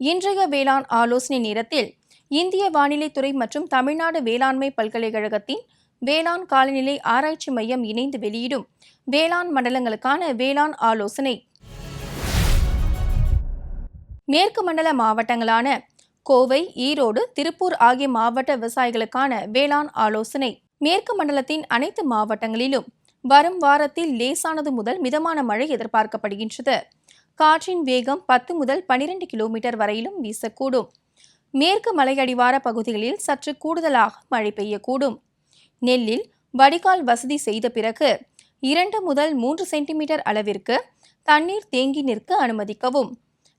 இன்றைய வேளாண் ஆலோசனை நேரத்தில் இந்திய வானிலைத்துறை மற்றும் தமிழ்நாடு வேளாண்மை பல்கலைக்கழகத்தின் வேளாண் காலநிலை ஆராய்ச்சி மையம் இணைந்து வெளியிடும் வேளாண் மண்டலங்களுக்கான வேளாண் ஆலோசனை. மேற்கு மண்டல மாவட்டங்களான கோவை, ஈரோடு, திருப்பூர் ஆகிய மாவட்ட விவசாயிகளுக்கான வேளாண் ஆலோசனை. மேற்கு மண்டலத்தின் அனைத்து மாவட்டங்களிலும் வரும் வாரத்தில் லேசானது முதல் மிதமான மழை எதிர்பார்க்கப்படுகின்றது. காற்றின் வேகம் 10 முதல் 12 கிலோமீட்டர் வரையிலும் வீசக்கூடும். மேற்கு மலையடிவார பகுதிகளில் சற்று கூடுதலாக மழை பெய்யக்கூடும். நெல்லில் வடிகால் வசதி செய்த பிறகு 2 முதல் 3 சென்டிமீட்டர் அளவிற்கு தண்ணீர் தேங்கி நிற்க அனுமதிக்கவும்.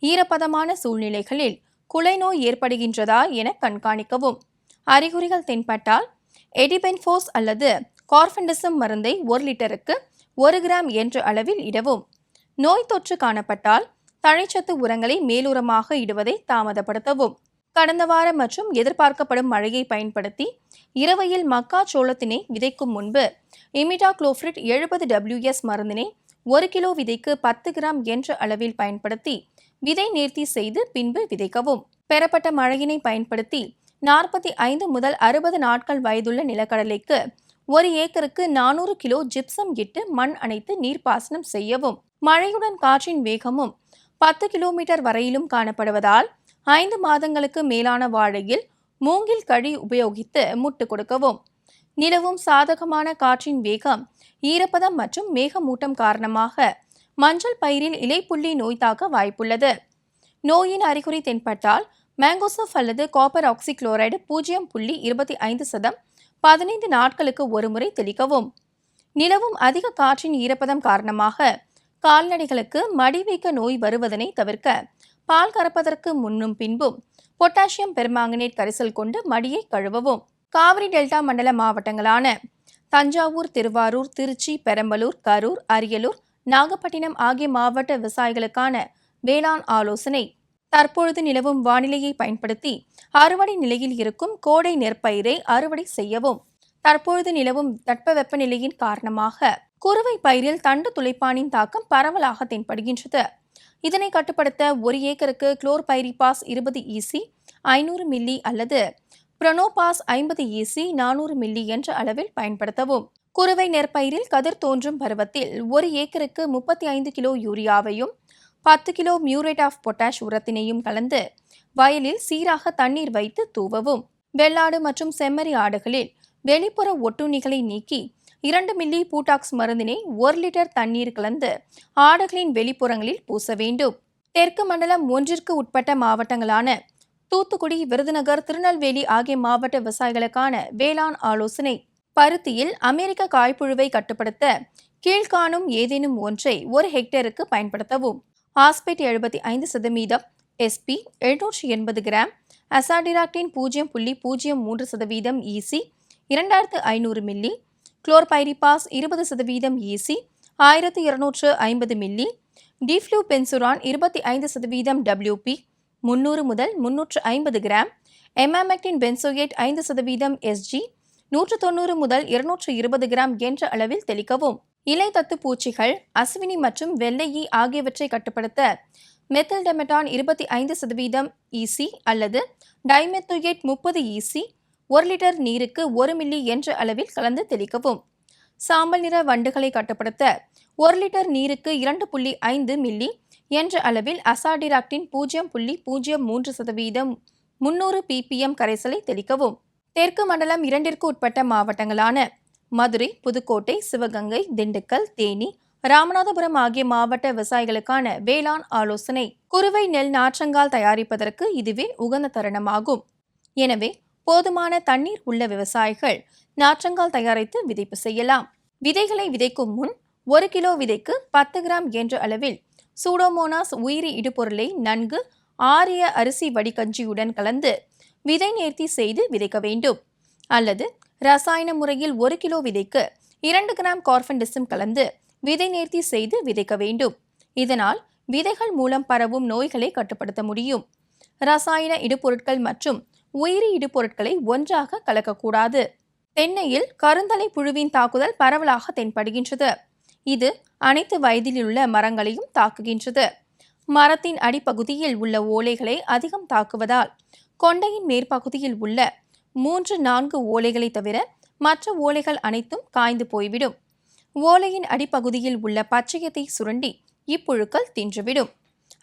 ஈரப்பதமான சூழ்நிலைகளில் குலை நோய் ஏற்படுகின்றதா என கண்காணிக்கவும். அறிகுறிகள் தென்பட்டால் எடிபென்ஃபோஸ் அல்லது கார்பெண்டசம் மருந்தை 1 லிட்டருக்கு 1 கிராம் என்ற அளவில் இடவும். நோய் தொற்று காணப்பட்டால் தழைச்சத்து உரங்களை மேலுரமாக இடுவதை தாமதப்படுத்தவும். கடந்த வாரம் மற்றும் எதிர்பார்க்கப்படும் மழையை பயன்படுத்தி இரவையில் மக்காச்சோளத்தினை விதைக்கும் முன்பு இமிடாக்ளோபிரிட் 70 WS மருந்தினை 1 கிலோ விதைக்கு 10 கிராம் என்ற அளவில் பயன்படுத்தி விதை நேர்த்தி செய்து பின்பு விதைக்கவும். பெறப்பட்ட மழையினை பயன்படுத்தி 45 முதல் 60 நாட்கள் வயதுள்ள நிலக்கடலைக்கு 1 ஏக்கருக்கு 400 கிலோ ஜிப்சம் இட்டு மண் அணைத்து நீர்ப்பாசனம் செய்யவும். மழையுடன் காற்றின் வேகமும் 10 கிலோமீட்டர் வரையிலும் காணப்படுவதால் 5 மாதங்களுக்கு மேலான வாழையில் மூங்கில் கழி உபயோகித்து முட்டு கொடுக்கவும். நிலவும் சாதகமான காற்றின் வேகம், ஈரப்பதம் மற்றும் மேகமூட்டம் காரணமாக மஞ்சள் பயிரில் இலைப்புள்ளி நோய் தாக்க வாய்ப்புள்ளது. நோயின் அறிகுறி தென்பட்டால் மேங்கோசப் அல்லது காப்பர் ஆக்சிக்ளோரைடு 0.25% 15 நாட்களுக்கு ஒருமுறை தெளிக்கவும். நிலவும் அதிக காற்றின் ஈரப்பதம் காரணமாக கால்நடைகளுக்கு மடிவீக்க நோய் வருவதனை தவிர்க்க பால் கறப்பதற்கு முன்னும் பின்பும் பொட்டாசியம் பெர்மாங்கனேட் கரைசல் கொண்டு மடியை கழுவவும். காவிரி டெல்டா மண்டல மாவட்டங்களான தஞ்சாவூர், திருவாரூர், திருச்சி, பெரம்பலூர், கரூர், அரியலூர், நாகப்பட்டினம் ஆகிய மாவட்ட விவசாயிகளுக்கான வேளாண் ஆலோசனை. தற்பொழுது நிலவும் வானிலையை பயன்படுத்தி அறுவடை நிலையில் இருக்கும் கோடை நெற்பயிரை அறுவடை செய்யவும். தற்பொழுது நிலவும் தட்பவெப்பநிலையின் காரணமாக குறுவை பயிரில் தண்டு துளைப்பானின் தாக்கம் பரவலாக தென்படுகின்றது. இதனை கட்டுப்படுத்த 1 ஏக்கருக்கு குளோர்பைரிபாஸ் 20 EC 500 மில்லி அல்லது புரோனோபாஸ் 50 EC 400 மில்லி என்ற அளவில் பயன்படுத்தவும். குறுவை நெற்பயிரில் கதிர் தோன்றும் பருவத்தில் 1 ஏக்கருக்கு 35 கிலோ யூரியாவையும் 10 கிலோ மியூரேட் ஆஃப் பொட்டாஷ் உரத்தினையும் கலந்து வயலில் சீராக தண்ணீர் வைத்து தூவவும். வெள்ளாடு மற்றும் செம்மறி ஆடுகளில் வெளிப்புற ஒட்டுண்ணிகளை நீக்கி 2 மில்லி பூட்டாக்ஸ் மருந்தினை 1 லிட்டர் தண்ணீர் கலந்து ஆடுகளின் வெளிப்புறங்களில் பூச வேண்டும். தெற்கு மண்டலம் 1ற்கு உட்பட்ட மாவட்டங்களான தூத்துக்குடி, விருதுநகர், திருநெல்வேலி ஆகிய மாவட்ட விவசாயிகளுக்கான வேளாண் ஆலோசனை. பருத்தியில் அமெரிக்க காய்ப்புழுவை கட்டுப்படுத்த கீழ்காணும் ஏதேனும் ஒன்றை 1 ஹெக்டேருக்கு பயன்படுத்தவும். Acephate 75%, SP 780 gram, azadirachtin 0.03% EC 2500 milli, chlorpyrifos 20% EC 1250 milli, diflubenzuron 25% WP 300 முதல் 350 கிராம், எமாமெக்டின் பென்சோயேட் 5% SG 190 முதல் 220 கிராம் என்ற அளவில் தெளிக்கவும். இலை தத்து பூச்சிகள், அஸ்வினி மற்றும் வெள்ளையி ஆகியவற்றை கட்டுப்படுத்த மெத்தில்டெமட்டான் 25% EC அல்லது டைமெத்தோயேட் 30 EC 1 லிட்டர் நீருக்கு 1 மில்லி என்ற அளவில் கலந்து தெளிக்கவும். சாம்பல் நிற வண்டுகளை கட்டுப்படுத்த 1 லிட்டர் நீருக்கு 2.5 மில்லி என்ற அளவில் அசாடிராக்டின் 0.03% 300 ppm கரைசலை தெளிக்கவும். தெற்கு மண்டலம் 2ற்கு உட்பட்ட மாவட்டங்களான மதுரை, புதுக்கோட்டை, சிவகங்கை, திண்டுக்கல், தேனி, ராமநாதபுரம் ஆகிய மாவட்ட விவசாயிகளுக்கான வேளாண் ஆலோசனை. குறுவை நெல் நாற்றங்கால் தயாரிப்பதற்கு இதுவே உகந்த தருணமாகும். எனவே போதுமான தண்ணீர் உள்ள விவசாயிகள் நாற்றங்கால் தயாரித்து விதைப்பு செய்யலாம். விதைகளை விதைக்கும் முன் 1 கிலோ விதைக்கு 10 கிராம் என்ற அளவில் சூடோமோனாஸ் உயிரி இடுபொருளை நன்கு ஆரிய அரிசி வடிகஞ்சியுடன் கலந்து விதை நேர்த்தி செய்து விதைக்க வேண்டும். அல்லது ரசாயன முறையில் 1 கிலோ விதைக்கு 2 கிராம் கார்பெண்டசம் கலந்து விதை நேர்த்தி செய்து விதைக்க வேண்டும். இதனால் விதைகள் மூலம் பரவும் நோய்களை கட்டுப்படுத்த முடியும். ரசாயன இடுபொருட்கள் மற்றும் உயிரி இடுபொருட்களை ஒன்றாக கலக்கக்கூடாது. தென்னையில் கருந்தலை புழுவின் தாக்குதல் பரவலாக தென்படுகின்றது. இது அனைத்து வயதிலுள்ள மரங்களையும் தாக்குகின்றது. மரத்தின் அடிப்பகுதியில் உள்ள ஓலைகளை அதிகம் தாக்குவதால் கொண்டையின் மேற்பகுதியில் உள்ள 3-4 ஓலைகளை தவிர மற்ற ஓலைகள் அனைத்தும் காய்ந்து போய்விடும். ஓலையின் அடிப்பகுதியில் உள்ள பச்சையத்தை சுரண்டி இப்புழுக்கள் தின்றுவிடும்.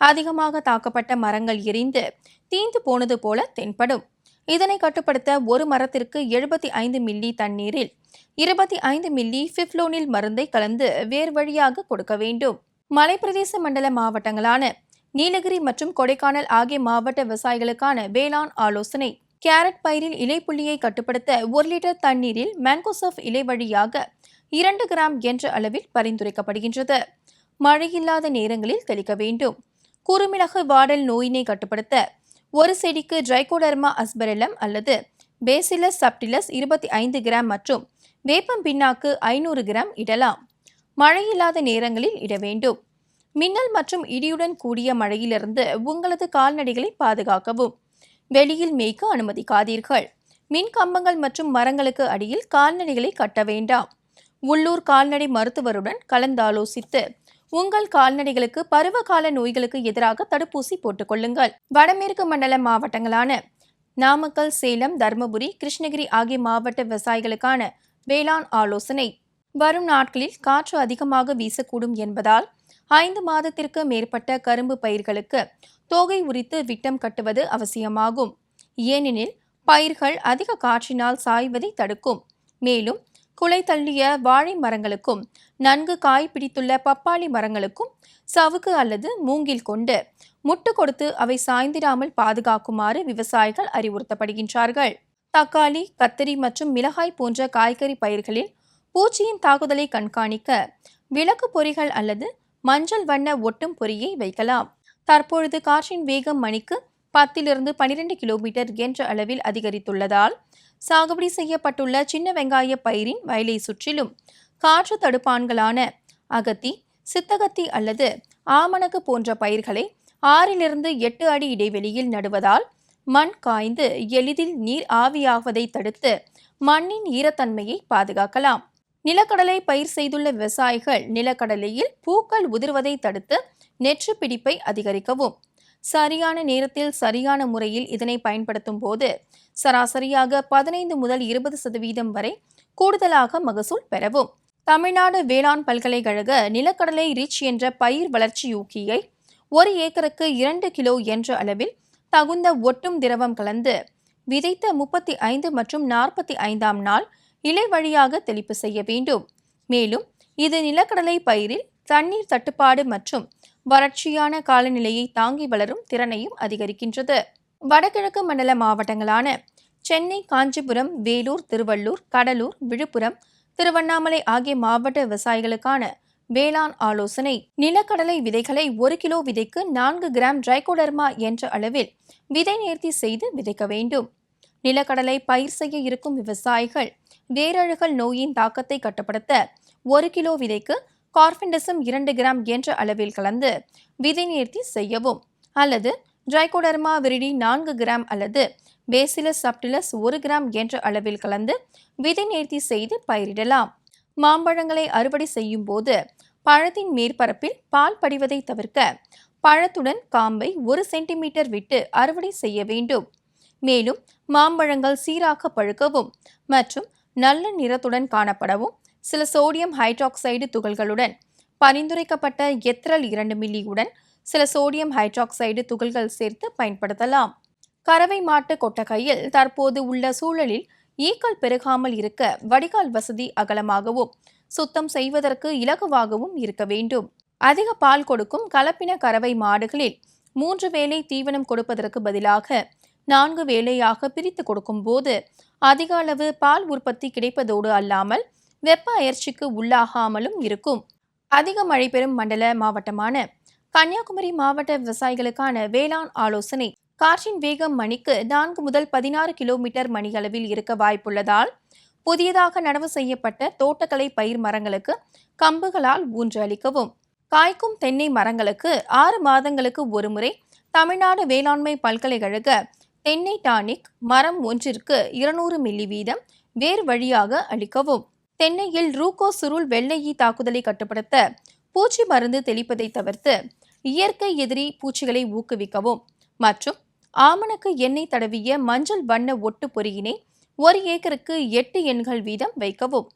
அதிகமாக தாக்கப்பட்ட மரங்கள் எரிந்து தீந்து போனது போல தென்படும். இதனை கட்டுப்படுத்த ஒரு மரத்திற்கு 75 மில்லி தண்ணீரில் 25 மில்லி ஃபிப்ளோனில் மருந்தை கலந்து வேர் வழியாக கொடுக்க வேண்டும். மலைப்பிரதேச மண்டல மாவட்டங்களான நீலகிரி மற்றும் கொடைக்கானல் ஆகிய மாவட்ட விவசாயிகளுக்கான வேளாண் ஆலோசனை. கேரட் பயிரில் இலைப்புள்ளியை கட்டுப்படுத்த 1 லிட்டர் தண்ணீரில் மேங்கோசப் இலை வழியாக 2 கிராம் என்ற அளவில் பரிந்துரைக்கப்படுகின்றது. மழையில்லாத நேரங்களில் தெளிக்க வேண்டும். குறுமிளகு வாடல் நோயினை கட்டுப்படுத்த ஒரு செடிக்கு ட்ரைகோடர்மா அஸ்பெரில்லம் அல்லது பேசிலஸ் சப்டிலஸ் 25 கிராம் மற்றும் வேப்பம் பிண்ணாக்கு 500 கிராம் இடலாம். மழையில்லாத நேரங்களில் இட வேண்டும். மின்னல் மற்றும் இடியுடன் கூடிய மழையிலிருந்து உங்களது கால்நடைகளை பாதுகாக்கவும். வெளியில் மேய்க்க அனுமதிக்காதீர்கள். மின் கம்பங்கள் மற்றும் மரங்களுக்கு அடியில் கால்நடைகளை கட்ட வேண்டாம். உள்ளூர் கால்நடை மருத்துவருடன் கலந்தாலோசித்து உங்கள் கால்நடைகளுக்கு பருவகால நோய்களுக்கு எதிராக தடுப்பூசி போட்டுக் கொள்ளுங்கள். வடமேற்கு மண்டல மாவட்டங்களான நாமக்கல், சேலம், தருமபுரி, கிருஷ்ணகிரி ஆகிய மாவட்ட விவசாயிகளுக்கான வேளாண் ஆலோசனை. வரும் நாட்களில் காற்று அதிகமாக வீசக்கூடும் என்பதால் 5 மாதத்திற்கு மேற்பட்ட கரும்பு பயிர்களுக்கு தோகை உரித்து விட்டம் கட்டுவது அவசியமாகும். ஏனெனில் பயிர்கள் அதிக காற்றினால் சாய்வதை தடுக்கும். மேலும் குலை தள்ளிய வாழை மரங்களுக்கும் நன்கு காய் பிடித்துள்ள பப்பாளி மரங்களுக்கும் சவுக்கு அல்லது மூங்கில் கொண்டு முட்டு கொடுத்து அவை சாய்ந்திடாமல் பாதுகாக்குமாறு விவசாயிகள் அறிவுறுத்தப்படுகின்றார்கள். தக்காளி, கத்தரி மற்றும் மிளகாய் போன்ற காய்கறி பயிர்களில் பூச்சியின் தாக்குதலை கண்காணிக்க விளக்கு பொறிகள் அல்லது மஞ்சள் வண்ண ஒட்டும் பொறியை வைக்கலாம். தற்பொழுது காற்றின் வேகம் மணிக்கு 10-12 கிலோமீட்டர் என்ற அளவில் அதிகரித்துள்ளதால் சாகுபடி செய்யப்பட்டுள்ள சின்ன வெங்காய பயிரின் வயலை சுற்றிலும் காற்று தடுப்பான்களான அகத்தி, சித்தகத்தி அல்லது ஆமணக்கு போன்ற பயிர்களை 6-8 அடி இடைவெளியில் நடுவதால் மண் காய்ந்து எளிதில் நீர் ஆவியாவதை தடுத்து மண்ணின் ஈரத்தன்மையை பாதுகாக்கலாம். நிலக்கடலை பயிர் செய்துள்ள விவசாயிகள் நிலக்கடலையில் பூக்கள் உதிர்வதை தடுத்து நெற்று பிடிப்பை அதிகரிக்கவும். சரியான நேரத்தில் சரியான முறையில் இதனை பயன்படுத்தும் போது சராசரியாக 15 முதல் 20% வரை கூடுதலாக மகசூல் பெறவும். தமிழ்நாடு வேளாண் பல்கலைக்கழக நிலக்கடலை ரிச் என்ற பயிர் வளர்ச்சி ஊக்கியை 1 ஏக்கருக்கு 2 கிலோ என்ற அளவில் தகுந்த ஒட்டும் திரவம் கலந்து விதைத்த 35 மற்றும் 45ஆம் நாள் இலை வழியாக தெளிப்பு செய்ய வேண்டும். மேலும் இது நிலக்கடலை பயிரில் தண்ணீர் தட்டுப்பாடு மற்றும் வறட்சியான காலநிலையை தாங்கி வளரும் திறனையும் அதிகரிக்கின்றது. வடகிழக்கு மண்டல மாவட்டங்களான சென்னை, காஞ்சிபுரம், வேலூர், திருவள்ளூர், கடலூர், விழுப்புரம், திருவண்ணாமலை ஆகிய மாவட்ட விவசாயிகளுக்கான வேளாண் ஆலோசனை. நிலக்கடலை விதைகளை 1 கிலோ விதைக்கு 4 கிராம் ட்ரைகோடர்மா என்ற அளவில் விதை நேர்த்தி செய்து விதைக்க வேண்டும். நிலக்கடலை பயிர் செய்ய இருக்கும் விவசாயிகள் வேரழுகல் நோயின் தாக்கத்தை கட்டுப்படுத்த 1 கிலோ விதைக்கு கார்பெண்டசம் 2 கிராம் என்ற அளவில் கலந்து விதை நேர்த்தி செய்யவும். அல்லது ட்ரைகோடர்மா விரிடி 4 கிராம் அல்லது பேசிலஸ் சப்டிலஸ் 1 கிராம் என்ற அளவில் கலந்து விதை நேர்த்தி செய்து பயிரிடலாம். மாம்பழங்களை அறுவடை செய்யும் போது பழத்தின் மேற்பரப்பில் பால் படிவதை தவிர்க்க பழத்துடன் காம்பை 1 சென்டிமீட்டர் விட்டு அறுவடை செய்ய வேண்டும். மேலும் மாம்பழங்கள் சீராக பழுக்கவும் மற்றும் நல்ல நிறத்துடன் காணப்படவும் சில சோடியம் ஹைட்ராக்சைடு துகள்களுடன் பரிந்துரைக்கப்பட்ட எத்திரல் 2 மில்லியுடன் சில சோடியம் ஹைட்ராக்சைடு துகள்கள் சேர்த்து பயன்படுத்தலாம். கறவை மாட்டு கொட்டகையில் தற்போது உள்ள சூழலில் ஈக்கள் பெருகாமல் இருக்க வடிகால் வசதி அகலமாகவும் சுத்தம் செய்வதற்கு இலகுவாகவும் இருக்க வேண்டும். அதிக பால் கொடுக்கும் கலப்பின கறவை மாடுகளில் 3 வேளை தீவனம் கொடுப்பதற்கு பதிலாக 4 வேளையாக பிரித்து கொடுக்கும் போது அதிக அளவு பால் உற்பத்தி கிடைப்பதோடு அல்லாமல் வெப்ப அயற்சிக்கு உள்ளாகாமலும் இருக்கும். அதிக மழை பெறும் மண்டல மாவட்டமான கன்னியாகுமரி மாவட்ட விவசாயிகளுக்கான வேளாண் ஆலோசனை. காற்றின் வேகம் மணிக்கு 4 முதல் 16 கிலோமீட்டர் மணியளவில் இருக்க வாய்ப்புள்ளதால் புதியதாக நடவு செய்யப்பட்ட தோட்டக்கலை பயிர் மரங்களுக்கு கம்புகளால் ஊன்று அளிக்கவும். காய்க்கும் தென்னை மரங்களுக்கு 6 மாதங்களுக்கு ஒருமுறை தமிழ்நாடு வேளாண்மை பல்கலைக்கழக தென்னை டானிக் மரம் ஒன்றிற்கு 200 மில்லி வீதம் வேர் வழியாக அளிக்கவும். தென்னையில் ரூகோ சுருள் வெள்ளை ஈ தாக்குதலை கட்டுப்படுத்த பூச்சி மருந்து தெளிப்பதை தவிர்த்து இயற்கை எதிரி பூச்சிகளை ஊக்குவிக்கவும் மற்றும் ஆமணக்கு எண்ணெய் தடவிய மஞ்சள் வண்ண ஒட்டு பொறியினை 1 ஏக்கருக்கு 8 எண்கள் வீதம் வைக்கவும்.